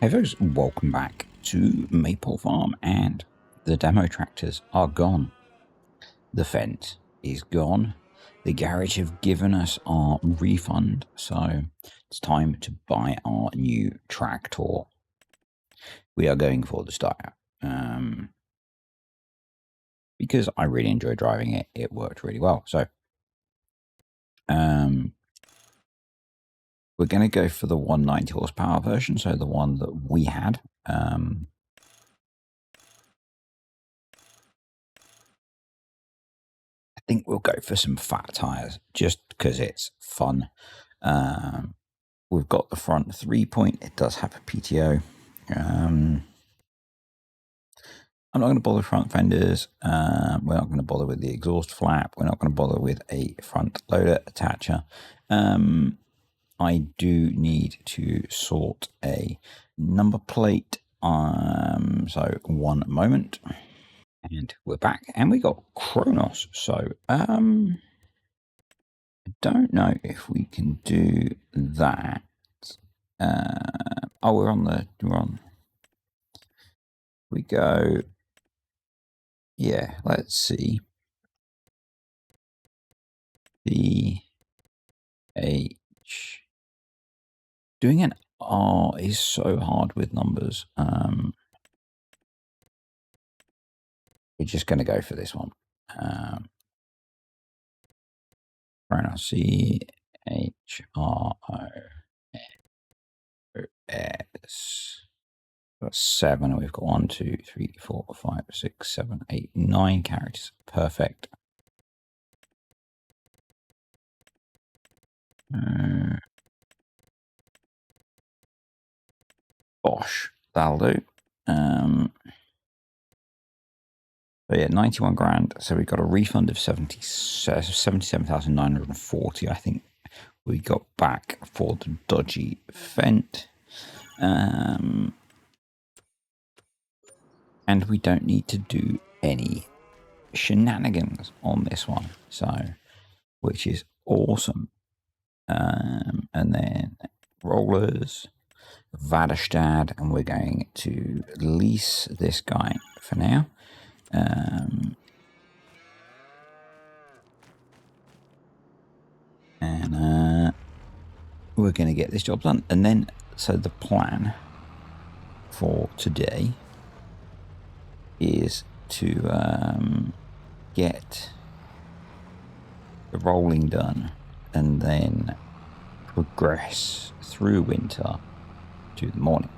Hey folks, welcome back to Maypole Farm, and the demo tractors are gone. The fence is gone. The garage have given us our refund, so it's time to buy our new tractor. We are going for the Steyr, because I really enjoy driving it. It worked really well. So we're going to go for the 190 horsepower version, so the one that we had. I think we'll go for some fat tires just because it's fun. We've got the front 3-point. It does have a PTO. I'm not going to bother front fenders. We're not going to bother with the exhaust flap. We're not going to bother with a front loader attacher. I do need to sort a number plate. So one moment. And we're back, and we got Kronos. So I don't know if we can do that. Oh, we're on. We go. Yeah, let's see. The H. Doing an R is so hard with numbers. We're just going to go for this one. Right now, CHROS. Got 7. We've got 1, 2, 3, 4, 5, 6, 7, 8, 9 characters. Perfect. Bosh. That'll do. But yeah, 91 grand. So we got a refund of 77,940. I think we got back for the dodgy Fendt. And we don't need to do any shenanigans on this one. So, which is awesome. And then rollers, Vadestad, and we're going to lease this guy for now. And we're going to get this job done. And then, so the plan for today is to get the rolling done and then progress through winter to the morning.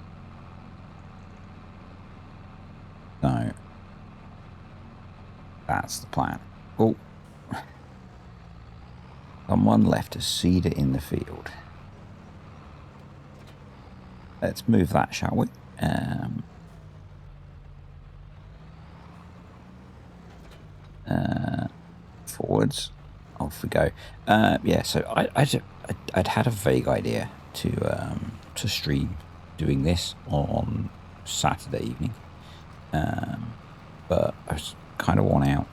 So that's the plan. Oh, someone left a seeder in the field. Let's move that, shall we? Forwards. Off we go. Yeah, so I'd had a vague idea to stream doing this on Saturday evening, but I was kind of worn out.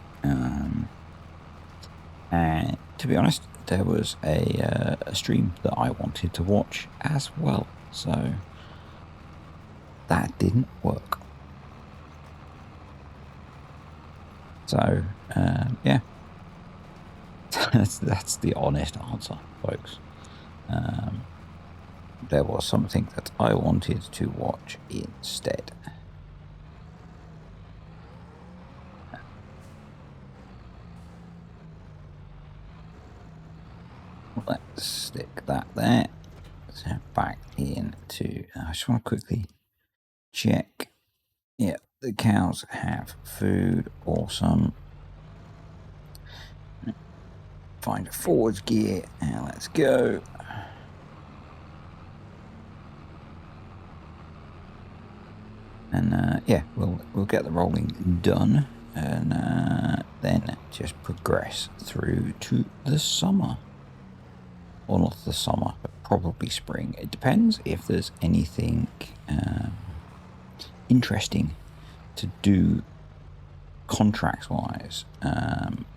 And to be honest, there was a stream that I wanted to watch as well, so that didn't work. So yeah, that's the honest answer, folks. There was something that I wanted to watch instead. Let's stick that there. So back into. I just want to quickly check. Yeah, the cows have food. Awesome. Find a forwards gear and let's go. And yeah, we'll get the rolling done, and then just progress through to the summer. Or not the summer, but probably spring. It depends if there's anything interesting to do contracts wise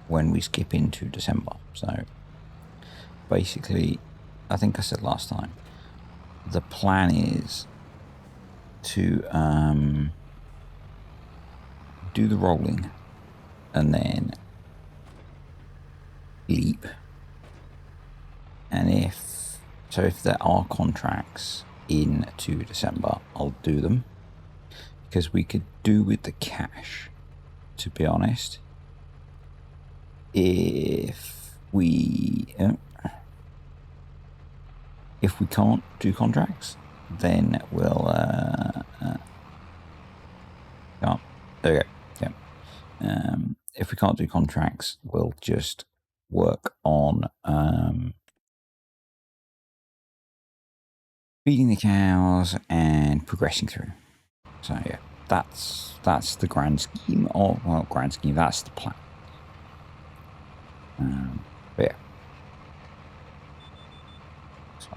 when we skip into December. So basically, I think I said last time, the plan is to do the rolling and then leap. And if there are contracts into December, I'll do them, because we could do with the cash, to be honest. If we can't do contracts, then we'll there we go. Yeah. If we can't do contracts, we'll just work on feeding the cows and progressing through. So yeah, that's the grand scheme. That's the plan. But yeah, so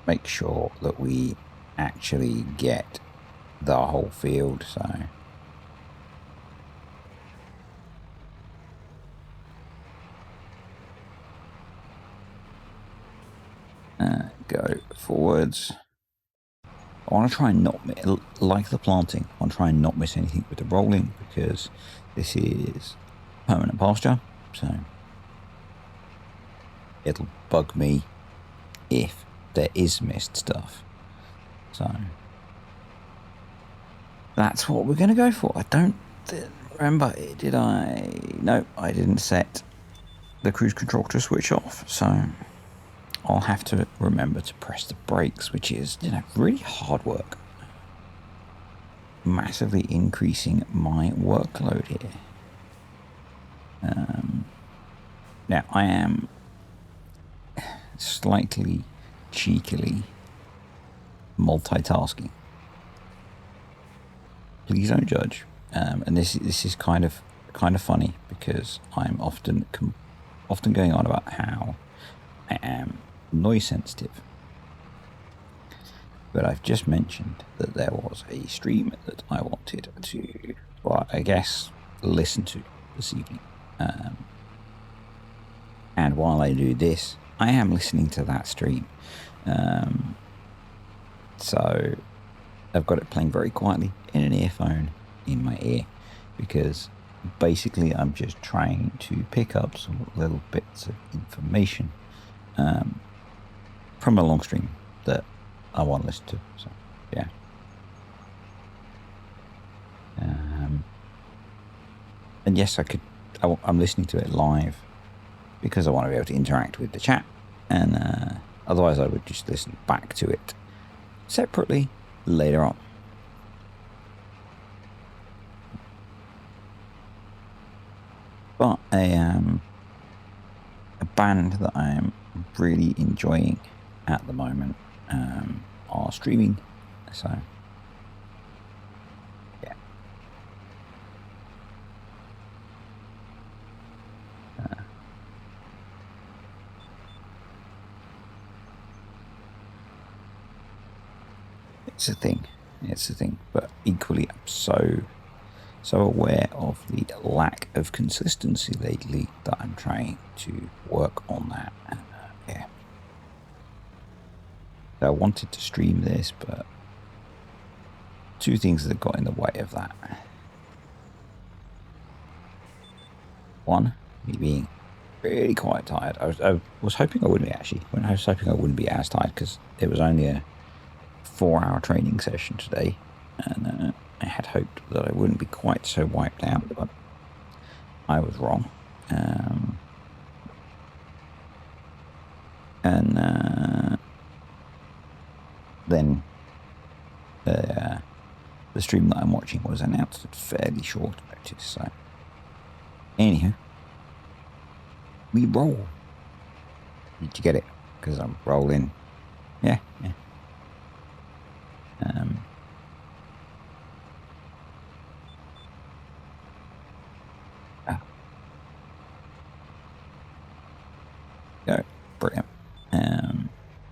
make sure that we actually get the whole field. So go forwards. I want to try and not, like the planting, I want to try and not miss anything with the rolling, because this is permanent pasture, so it'll bug me if there is missed stuff. So that's what we're going to go for. I don't remember, did I? No, I didn't set the cruise control to switch off, so I'll have to remember to press the brakes, which is, really hard work. Massively increasing my workload here. Now, I am slightly cheekily multitasking. Please don't judge. And this is kind of funny, because I'm often going on about how I am noise sensitive. But I've just mentioned that there was a stream that I wanted to, well, I guess, listen to this evening. And while I do this, I am listening to that stream. So I've got it playing very quietly in an earphone in my ear, because basically I'm just trying to pick up some little bits of information from a long stream that I want to listen to. So yeah. And yes, I'm listening to it live because I want to be able to interact with the chat, and otherwise I would just listen back to it separately later on. But a band that I am really enjoying at the moment are streaming, so yeah. It's a thing, but equally I'm so aware of the lack of consistency lately that I'm trying to work on that. Yeah. So I wanted to stream this, but two things that got in the way of that. One, me being really quite tired. I was hoping I wouldn't be, actually. I was hoping I wouldn't be as tired, because it was only a 4-hour training session today, and I had hoped that I wouldn't be quite so wiped out, but I was wrong. Then the stream that I'm watching was announced at fairly short notice. So, anyhow, we roll. Did you get it? Because I'm rolling. Yeah. Go, brilliant.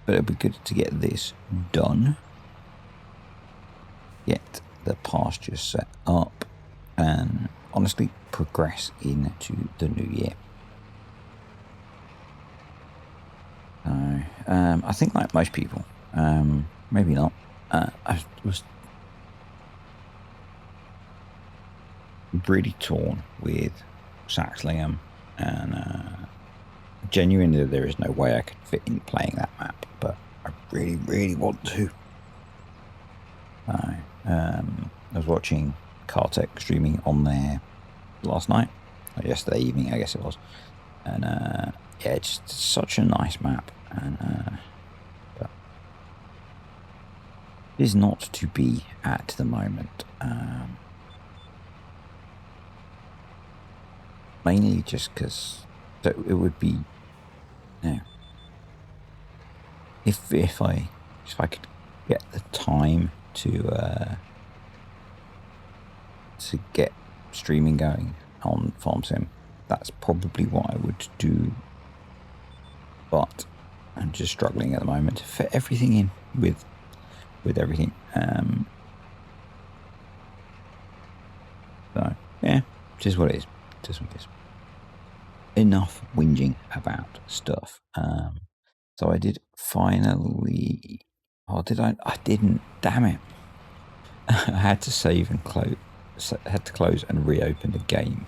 But it'd be good to get this done. Get the pasture set up, and honestly progress into the new year. I think, like most people, maybe not. I was really torn with Saxlingham, and genuinely there is no way I could fit in playing that map, but I really, really want to. I was watching Kartek streaming on there last night, or yesterday evening, I guess it was, and yeah, it's such a nice map, and but it is not to be at the moment. Mainly just because it would be, you know, if I could get the time to get streaming going on Farm Sim, that's probably what I would do. But I'm just struggling at the moment to fit everything in with everything. So yeah, just what it is. Just what it is. Enough whinging about stuff. So I did finally. Oh, did I? I didn't. Damn it! I had to save and close. Had to close and reopen the game,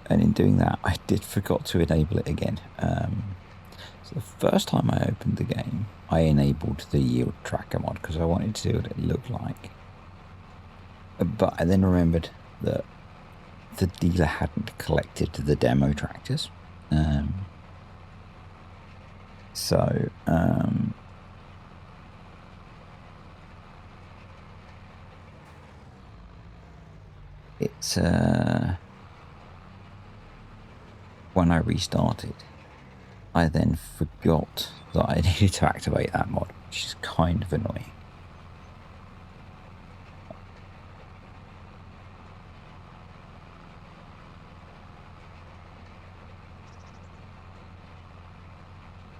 and in doing that, I did forgot to enable it again. So the first time I opened the game, I enabled the yield tracker mod because I wanted to see what it looked like. But I then remembered that the dealer hadn't collected the demo tractors. So it's when I restarted, I then forgot that I needed to activate that mod, which is kind of annoying.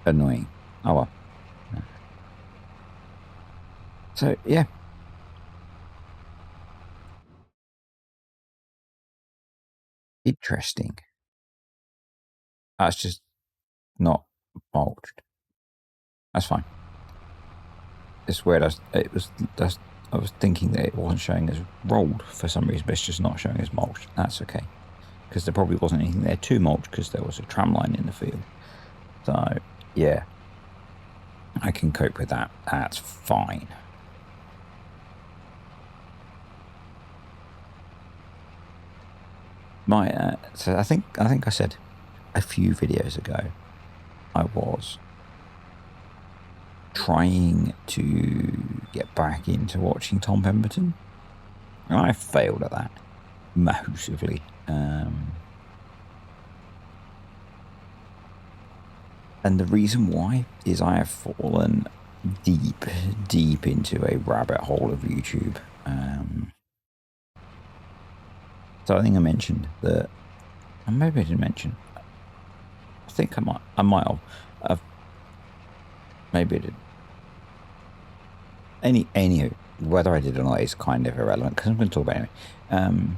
Annoying. Oh well. So yeah. Interesting. That's just not mulched. That's fine. It's weird. I was thinking that it wasn't showing as rolled for some reason, but it's just not showing as mulched. That's okay. Because there probably wasn't anything there to mulch because there was a tram line in the field. So yeah, I can cope with that. That's fine. So I think I said a few videos ago I was trying to get back into watching Tom Pemberton, and I failed at that massively. And the reason why is I have fallen deep into a rabbit hole of YouTube. So I think I mentioned that, and maybe I didn't mention. I think I might have. Maybe I did. Anywho, whether I did or not is kind of irrelevant because I'm going to talk about it anyway.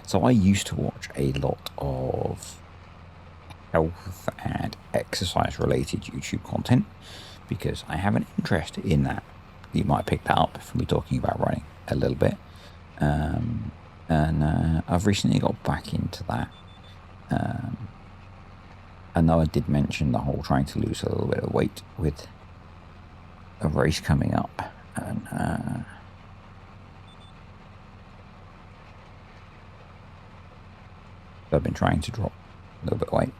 So I used to watch a lot of health and exercise related YouTube content because I have an interest in that. You might pick that up from me talking about running a little bit. And I've recently got back into that. I know I did mention the whole trying to lose a little bit of weight with a race coming up, and I've been trying to drop a little bit of weight,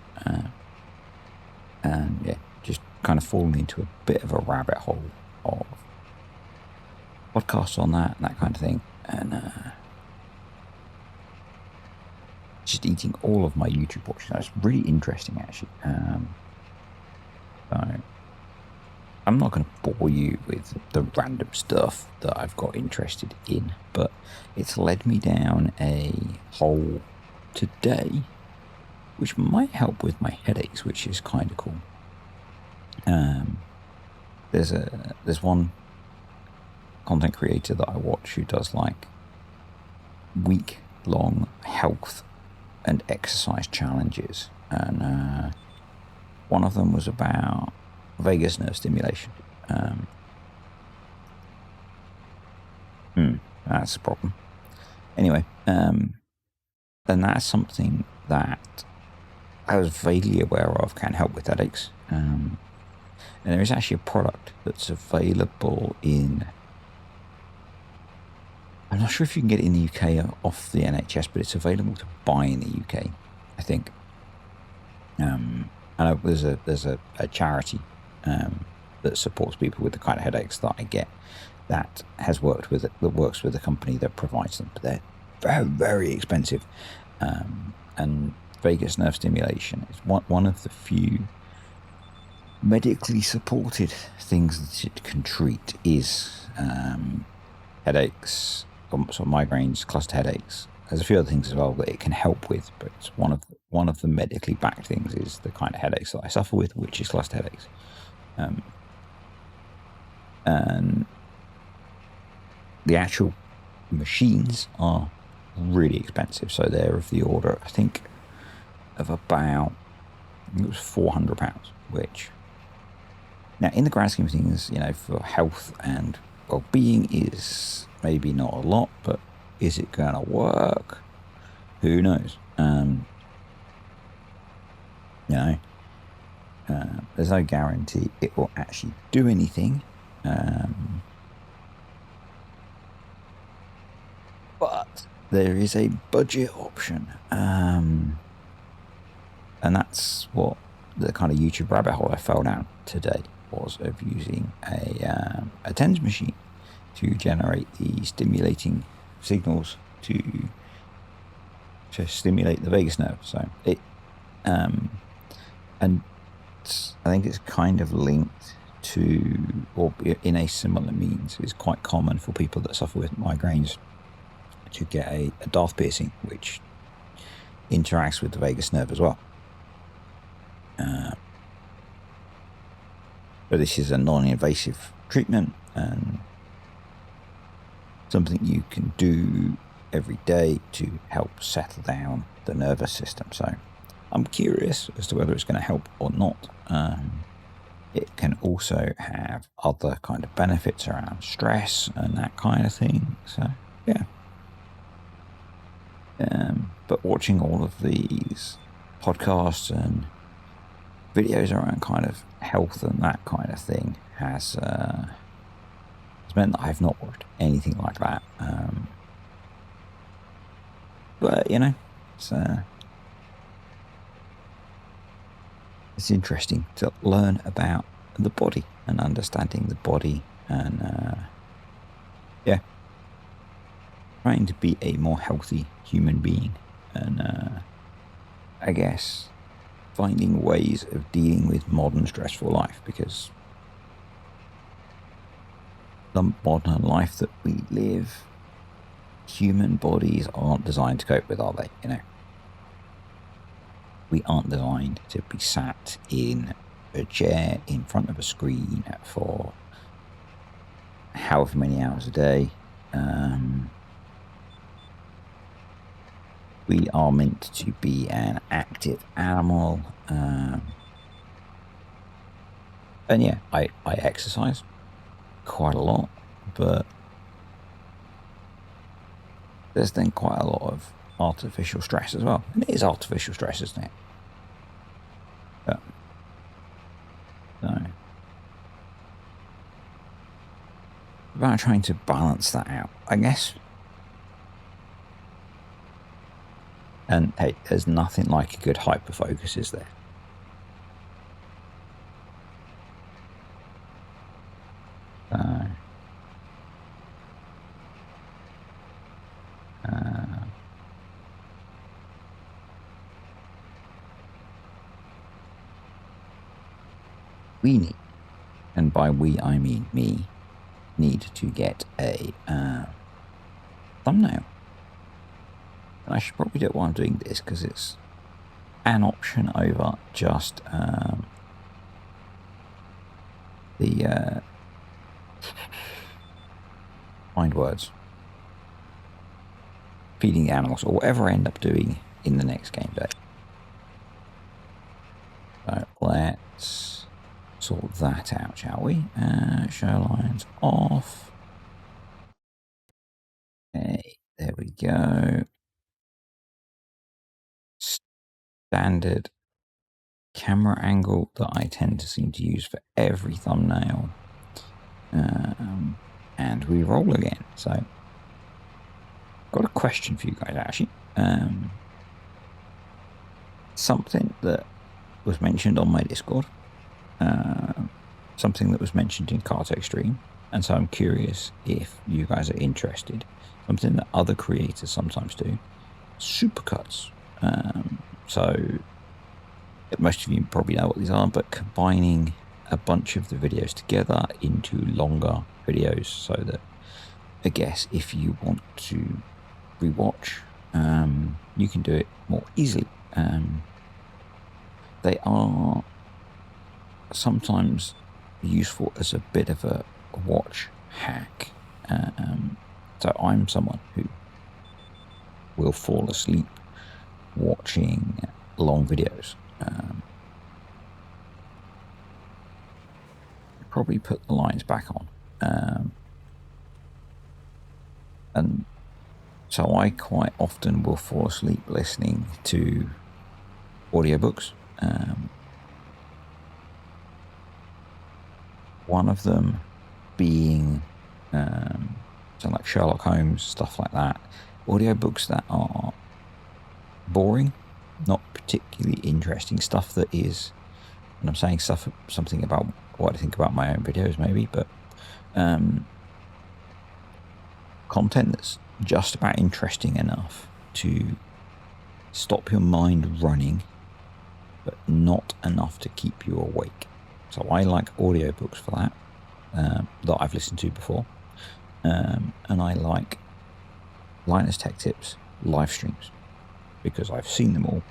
and yeah, just kind of falling into a bit of a rabbit hole of podcasts on that and that kind of thing, and just eating all of my YouTube watching. That's really interesting, actually. So I'm not going to bore you with the random stuff that I've got interested in, but it's led me down a hole today, which might help with my headaches, which is kind of cool. There's one content creator that I watch who does like week-long health and exercise challenges, and one of them was about vagus nerve stimulation. That's a problem. Anyway, And that's something that I was vaguely aware of can help with headaches. And there is actually a product that's available in... I'm not sure if you can get it in the UK off the NHS, but it's available to buy in the UK, I think. I know there's a charity that supports people with the kind of headaches that I get that works with a company that provides them, but they're very, very expensive. And vagus nerve stimulation is one of the few medically supported things that it can treat is headaches, sort of migraines, cluster headaches. There's a few other things as well that it can help with, but it's one of the medically backed things is the kind of headaches that I suffer with, which is cluster headaches. And the actual machines are really expensive, so they're of the order, I think, of about, I think it was £400, which now in the grand scheme of things, you know, for health and well-being is maybe not a lot, but is it going to work? Who knows? You know, there's no guarantee it will actually do anything. But there is a budget option. And that's what the kind of YouTube rabbit hole I fell down today was, of using a TENS machine to generate the stimulating signals to stimulate the vagus nerve. So it, and I think it's kind of linked to, or in a similar means, it's quite common for people that suffer with migraines to get a dart piercing, which interacts with the vagus nerve as well. But this is a non-invasive treatment and something you can do every day to help settle down the nervous system. So I'm curious as to whether it's going to help or not. It can also have other kind of benefits around stress and that kind of thing. So yeah. But watching all of these podcasts and videos around kind of health and that kind of thing has meant that I've not watched anything like that. But you know, it's interesting to learn about the body and understanding the body, and yeah, trying to be a more healthy human being, and I guess finding ways of dealing with modern stressful life, because the modern life that we live, human bodies aren't designed to cope with, are they? You know, we aren't designed to be sat in a chair in front of a screen for however many hours a day. We are meant to be an active animal. And yeah, I exercise quite a lot, but there's then quite a lot of artificial stress as well. And it is artificial stress, isn't it? But, so, about trying to balance that out, I guess. And hey, there's nothing like a good hyperfocus, is there? We need, and by we I mean me, need to get a thumbnail. And I should probably do it while I'm doing this, because it's an option over just the find words, feeding the animals, or whatever I end up doing in the next game day. So let's sort that out, shall we? Show lines off. Okay, there we go. standard camera angle that I tend to seem to use for every thumbnail. And we roll again. So, got a question for you guys, actually. Something that was mentioned on my Discord. Something that was mentioned in Cartech Stream. And so I'm curious if you guys are interested. Something that other creators sometimes do. Supercuts. So most of you probably know what these are, but combining a bunch of the videos together into longer videos so that, I guess, if you want to rewatch, you can do it more easily. They are sometimes useful as a bit of a watch hack. So I'm someone who will fall asleep watching long videos. Probably put the lines back on. And so I quite often will fall asleep listening to audiobooks. One of them being so like Sherlock Holmes, stuff like that. Audiobooks that are boring, not particularly interesting, stuff that is, and I'm saying something about what I think about my own videos maybe, but content that's just about interesting enough to stop your mind running, but not enough to keep you awake. So I like audiobooks for that, that I've listened to before. And I like Linus Tech Tips live streams because I've seen them all.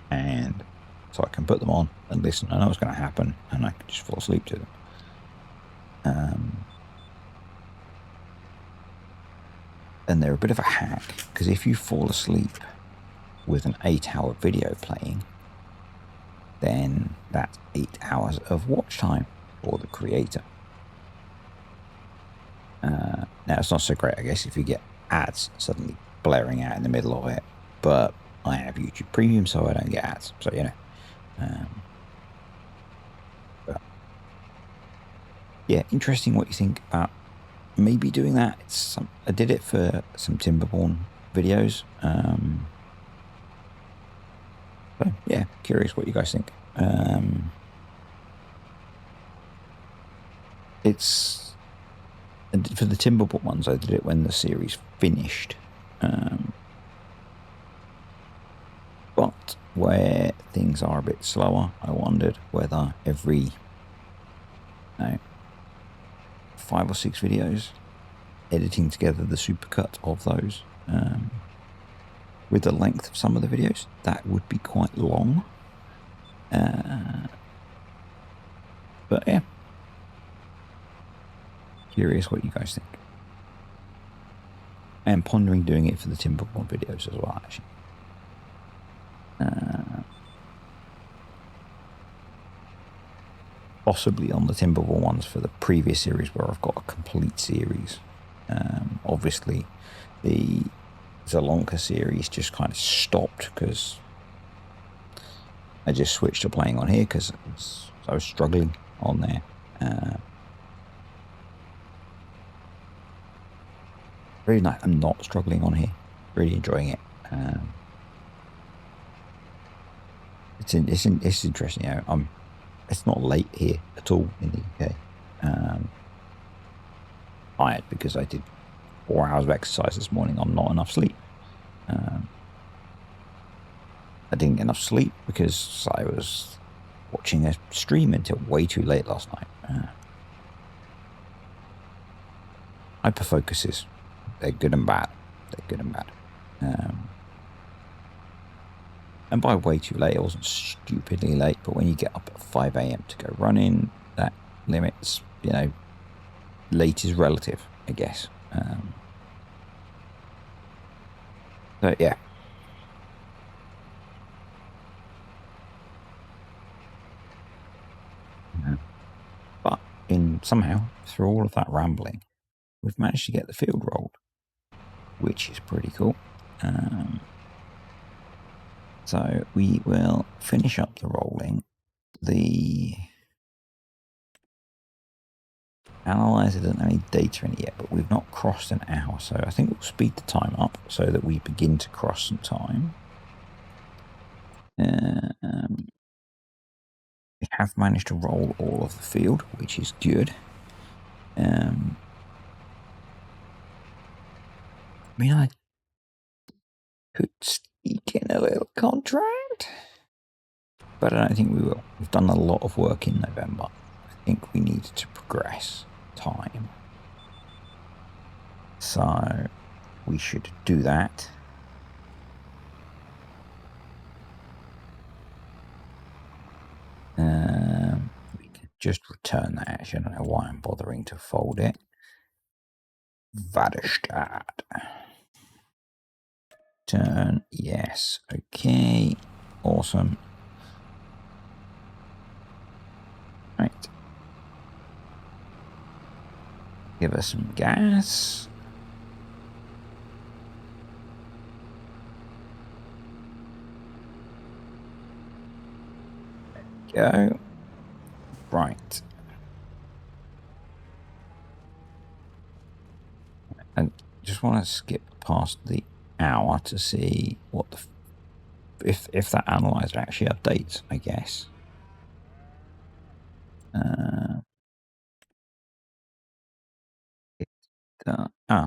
And so I can put them on and listen. I know what's going to happen and I can just fall asleep to them. And they're a bit of a hack because if you fall asleep with an 8-hour video playing, then that's 8 hours of watch time for the creator. Now, it's not so great, I guess, if you get ads suddenly blaring out in the middle of it, but I have YouTube Premium, so I don't get ads, so, you know. But yeah, interesting what you think about maybe doing that. I did it for some Timberborn videos. So, yeah, curious what you guys think. It's... For the Timberborn ones, I did it when the series finished. But where things are a bit slower, I wondered whether every 5 or 6 videos, editing together the supercut of those, with the length of some of the videos, that would be quite long. But yeah, curious what you guys think. I am pondering doing it for the Timberborn videos as well, actually. Possibly on the Timberborn ones for the previous series where I've got a complete series. Obviously, the Zalonka series just kind of stopped because I just switched to playing on here because I was struggling on there. Really nice. I'm not struggling on here. Really enjoying it. It's interesting. You know, it's not late here at all in the UK. Tired because I did 4 hours of exercise this morning on not enough sleep. I didn't get enough sleep because I was watching a stream until way too late last night. Hyperfocuses, they're good and bad. They're good and bad. And by way too late, it wasn't stupidly late, but when you get up at 5 a.m. to go running, that limits, you know, late is relative, I guess. So, yeah. But somehow, through all of that rambling, we've managed to get the field rolled, which is pretty cool. So we will finish up the rolling. The analyzer doesn't have any data in it yet, but we've not crossed an hour, so I think we'll speed the time up so that we begin to cross some time. We have managed to roll all of the field, which is good. I mean, I could sneak in a little contract, but I don't think we will. We've done a lot of work in November. I think we need to progress time. So we should do that. We can just return that. Actually, I don't know why I'm bothering to fold it. Vaderstadt. Turn, yes. Okay, awesome. Right. Give us some gas. Go. Right. And just want to skip past the hour to see what the if that analyzer actually updates, I guess.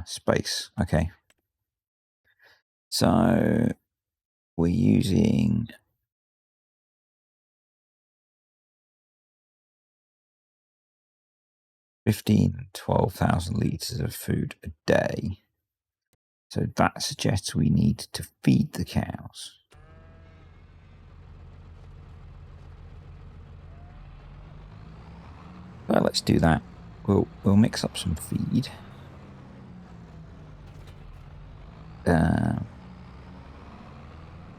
Space. Okay. So we're using 12,000 litres of food a day. So that suggests we need to feed the cows. Well, let's do that. We'll mix up some feed.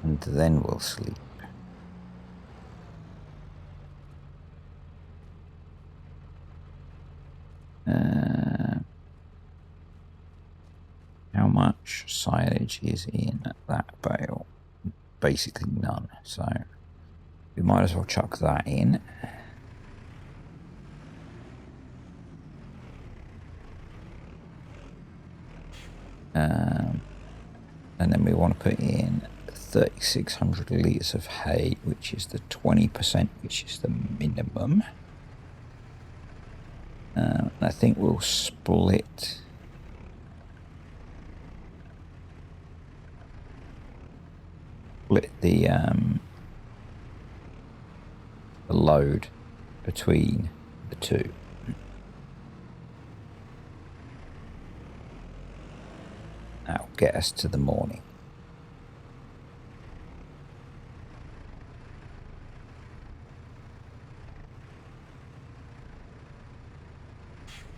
And then we'll sleep. How much silage is in that bale? Basically none, so we might as well chuck that in. And then we want to put in 3,600 litres of hay, which is the 20%, which is the minimum. I think we'll split the load between the two. That'll get us to the morning.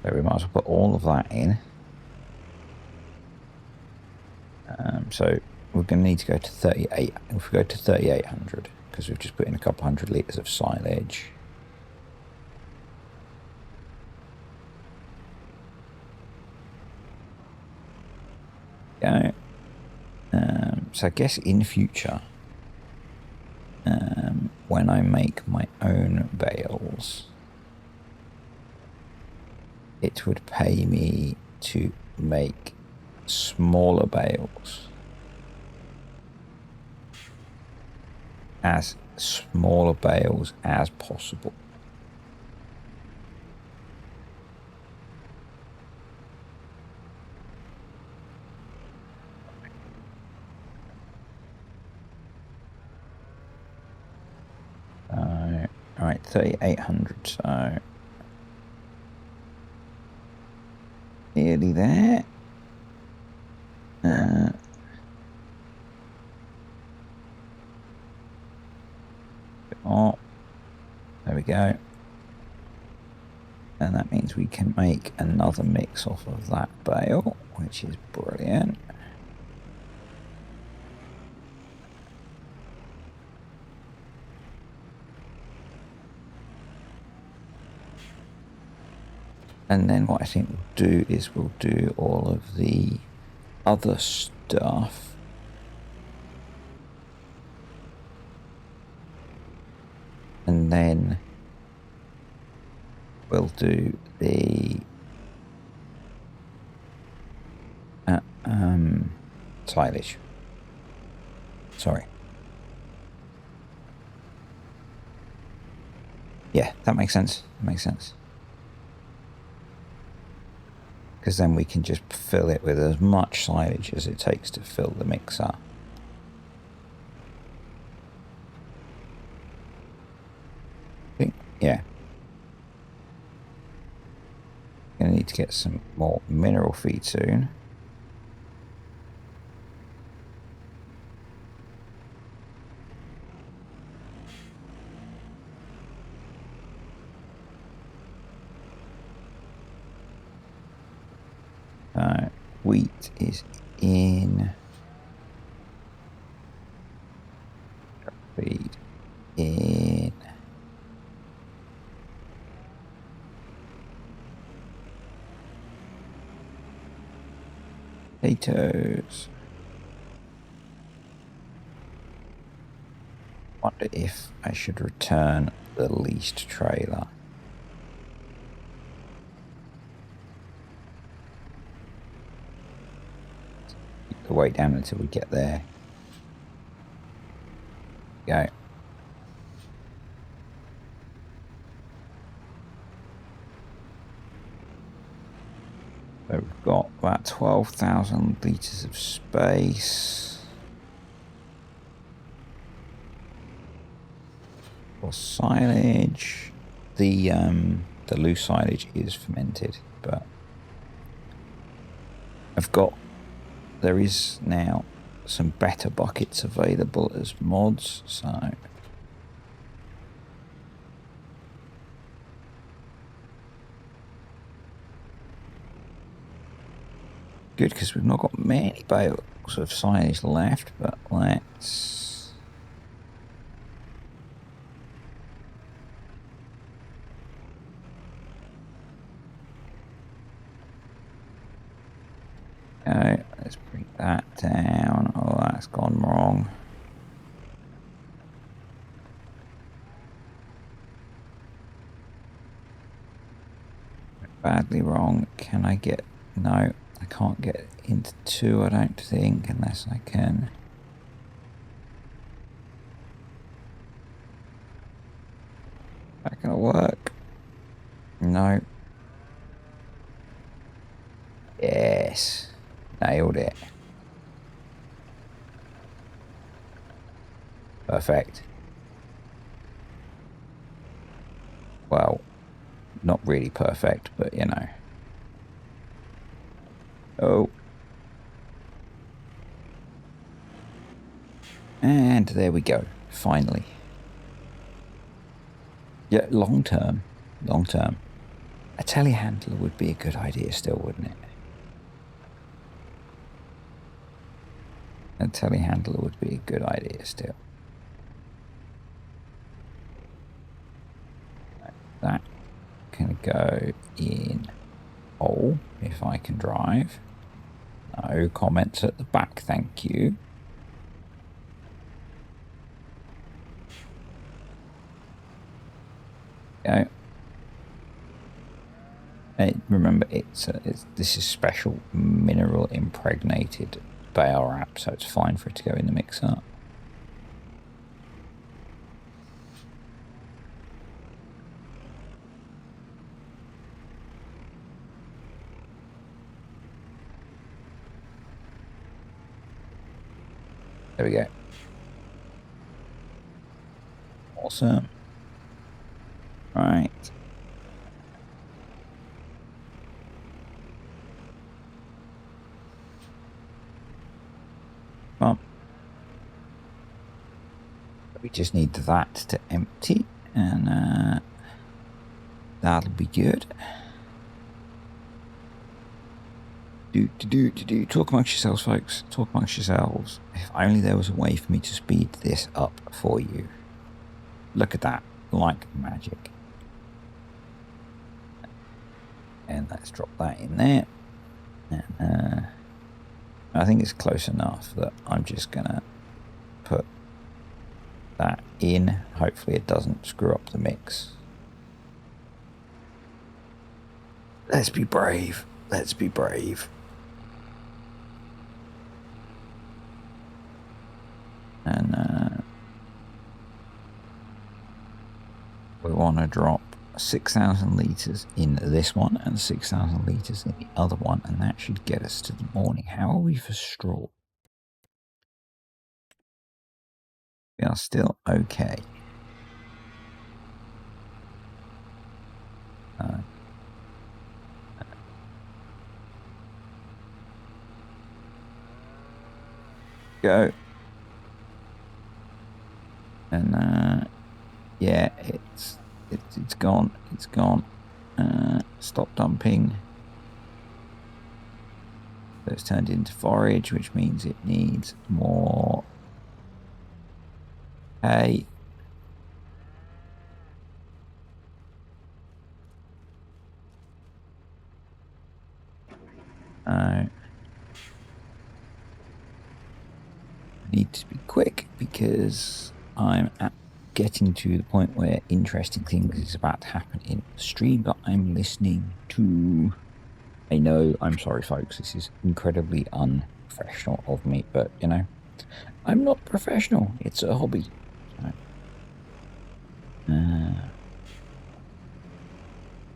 So we might as well put all of that in. So we're going to need to go to 38. If we go to 3,800, because we've just put in a couple hundred litres of silage. Go. So I guess in future, when I make my own bales, it would pay me to make smaller bales, as smaller bales as possible. All right, 3,800. So nearly there. Oh, there we go. And that means we can make another mix off of that bale, which is brilliant. And then what I think we'll do is we'll do all of the other stuff and then we'll do the silage. Sorry. Yeah, that makes sense. That makes sense. Because then we can just fill it with as much silage as it takes to fill the mixer. Yeah. Gonna need to get some more mineral feed soon. Wheat is in. Feed in. Potatoes. Wonder if I should return the leased trailer. Keep the weight down until we get there. Go. So we've got about 12,000 litres of space. For silage. The loose silage is fermented, but there is now some better buckets available as mods, so good, because we've not got many bales of silage left, but let's go. Let's bring that down. Oh, that's gone wrong. Badly wrong. Can I get... No, I can't get into 2, I don't think, unless I can... That gonna work? No. Yes. Nailed it. Perfect. Well, not really perfect, but you know. Oh. And there we go. Finally. Yeah, long term. Long term. A telehandler would be a good idea still, wouldn't it? A telehandler would be a good idea still. That can go in hole if I can drive. No comments at the back, thank you. Go. Remember, this is special mineral impregnated bale wrap, so it's fine for it to go in the mixer. There we go. Awesome. Right. Well, we just need that to empty, and that'll be good. Talk amongst yourselves, folks. Talk amongst yourselves. If only there was a way for me to speed this up for you. Look at that. Like magic. And let's drop that in there. And I think it's close enough that I'm just going to put that in. Hopefully it doesn't screw up the mix. Let's be brave. Let's be brave. And we want to drop 6,000 litres in this one and 6,000 litres in the other one, and that should get us to the morning. How are we for straw? We are still okay. Go. And yeah, it's gone. It's gone. Stop dumping. So it's turned into forage, which means it needs more hay. I need to be quick because I'm getting to the point where interesting things is about to happen in the stream that I'm listening to. I know, I'm sorry folks, this is incredibly unprofessional of me, but you know, I'm not professional, it's a hobby. So,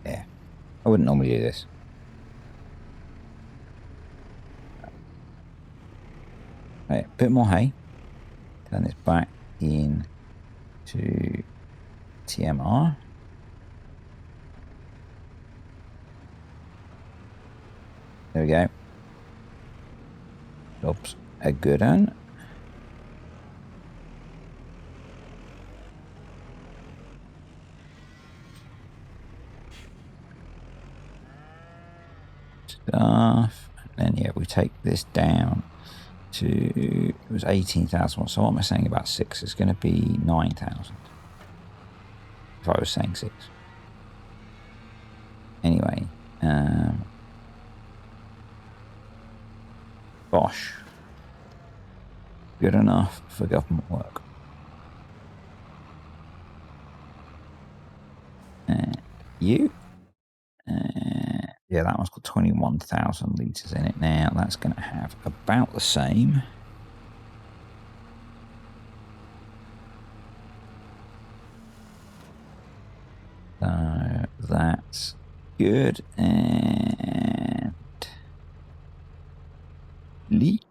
yeah, I wouldn't normally do this. Right, a bit more hay. Turn this back in to TMR. There we go. Job's a good one. Stuff. And then yeah, we take this down to, it was 18,000. So what am I saying about 6? It's going to be 9,000. If I was saying 6. Anyway, Bosch. Good enough for government work. You? Yeah, that one's got 21,000 litres in it now. That's going to have about the same. So that's good. And leap.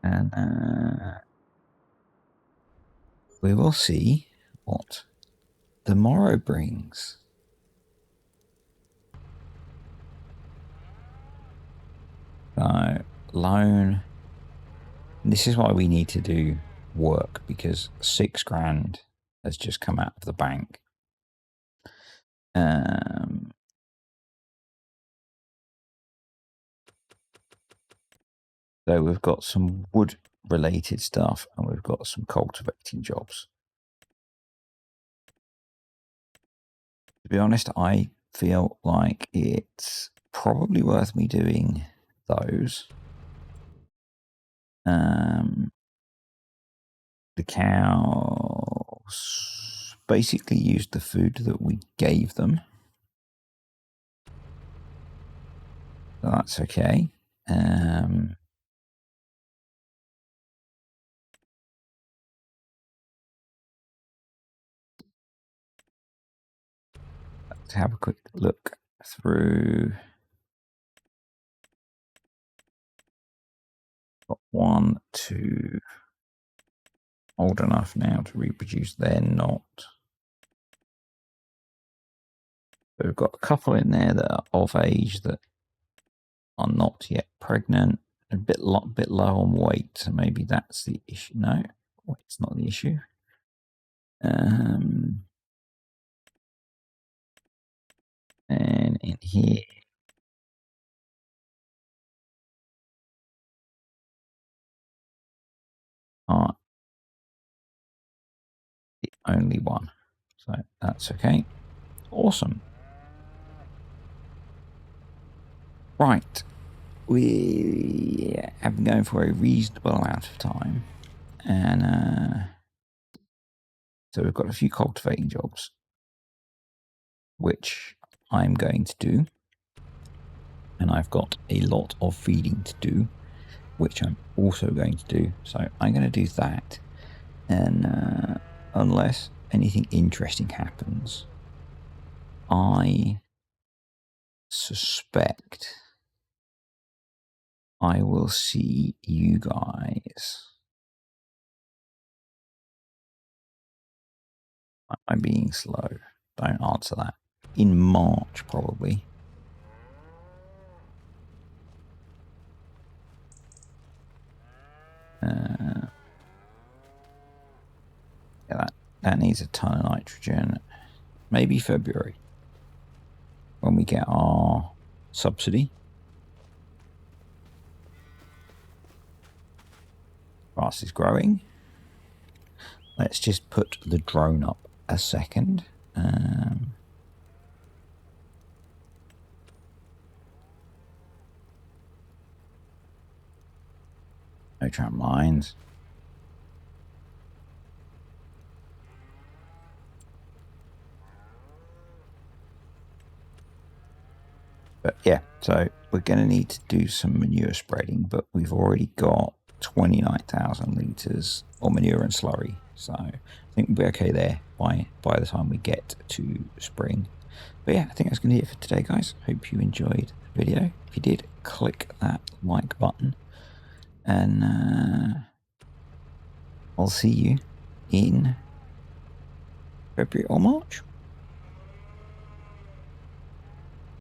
And we will see what the morrow brings. So loan. This is why we need to do work, because 6 grand has just come out of the bank. So we've got some wood related stuff and we've got some cultivating jobs. To be honest, I feel like it's probably worth me doing those. The cows basically used the food that we gave them. So that's okay. Let's have a quick look through. Got 1, 2. Old enough now to reproduce. They're not. So we've got a couple in there that are of age that are not yet pregnant. A bit low on weight, so maybe that's the issue. No, weight's not the issue. And in here, are the only one. So that's okay. Awesome. Right. We have been going for a reasonable amount of time. And so we've got a few cultivating jobs, which I'm going to do. And I've got a lot of feeding to do, which I'm also going to do. So I'm going to do that. And unless anything interesting happens, I suspect I will see you guys. I'm being slow. Don't answer that. In March, probably. Yeah, that needs a ton of nitrogen. Maybe February, when we get our subsidy. Grass is growing. Let's just put the drone up a second. No tram lines. But yeah, so we're going to need to do some manure spreading, but we've already got 29,000 litres of manure and slurry. So I think we'll be okay there by the time we get to spring. But yeah, I think that's going to be it for today, guys. Hope you enjoyed the video. If you did, click that like button. And I'll see you in February or March.